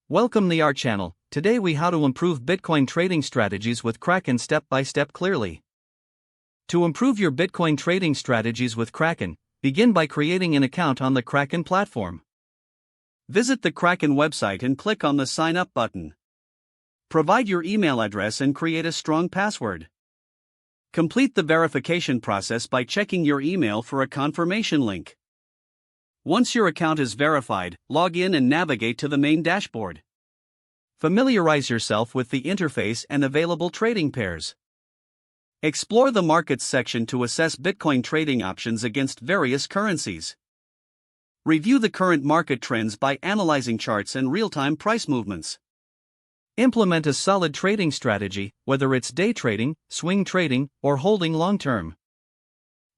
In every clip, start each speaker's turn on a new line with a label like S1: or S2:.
S1: Welcome to our channel. Today we how to improve Bitcoin trading strategies with Kraken step by step clearly. To improve your Bitcoin trading strategies with Kraken, begin by creating an account on the Kraken platform. Visit the Kraken website and click on the Sign Up button. Provide your email address and create a strong password. Complete the verification process by checking your email for a confirmation link. Once your account is verified, log in and navigate to the main dashboard. Familiarize yourself with the interface and available trading pairs. Explore the Markets section to assess Bitcoin trading options against various currencies. Review the current market trends by analyzing charts and real-time price movements. Implement a solid trading strategy, whether it's day trading, swing trading, or holding long-term.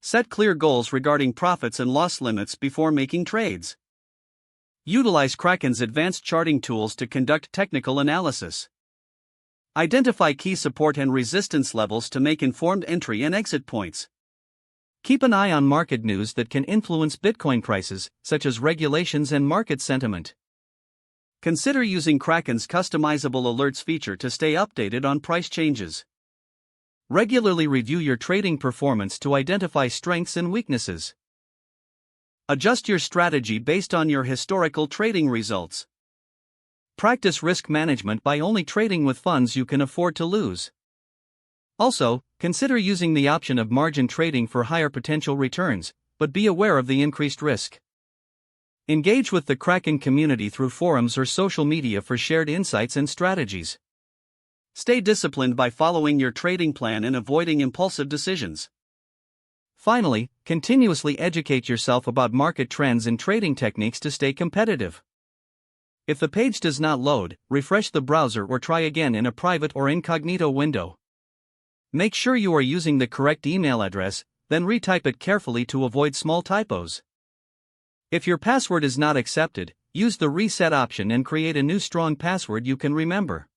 S1: Set clear goals regarding profits and loss limits before making trades. Utilize Kraken's advanced charting tools to conduct technical analysis. Identify key support and resistance levels to make informed entry and exit points. Keep an eye on market news that can influence Bitcoin prices, such as regulations and market sentiment. Consider using Kraken's customizable alerts feature to stay updated on price changes. Regularly review your trading performance to identify strengths and weaknesses. Adjust your strategy based on your historical trading results. Practice risk management by only trading with funds you can afford to lose. Also, consider using the option of margin trading for higher potential returns, but be aware of the increased risk. Engage with the Kraken community through forums or social media for shared insights and strategies. Stay disciplined by following your trading plan and avoiding impulsive decisions. Finally, continuously educate yourself about market trends and trading techniques to stay competitive. If the page does not load, refresh the browser or try again in a private or incognito window. Make sure you are using the correct email address, then retype it carefully to avoid small typos. If your password is not accepted, use the reset option and create a new strong password you can remember.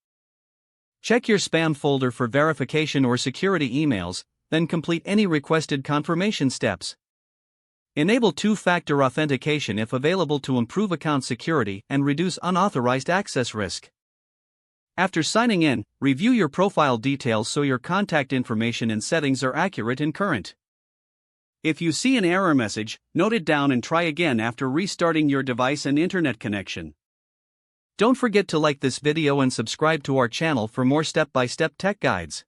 S1: Check your spam folder for verification or security emails, then complete any requested confirmation steps. Enable two-factor authentication if available to improve account security and reduce unauthorized access risk. After signing in, review your profile details so your contact information and settings are accurate and current. If you see an error message, note it down and try again after restarting your device and internet connection. Don't forget to like this video and subscribe to our channel for more step-by-step tech guides.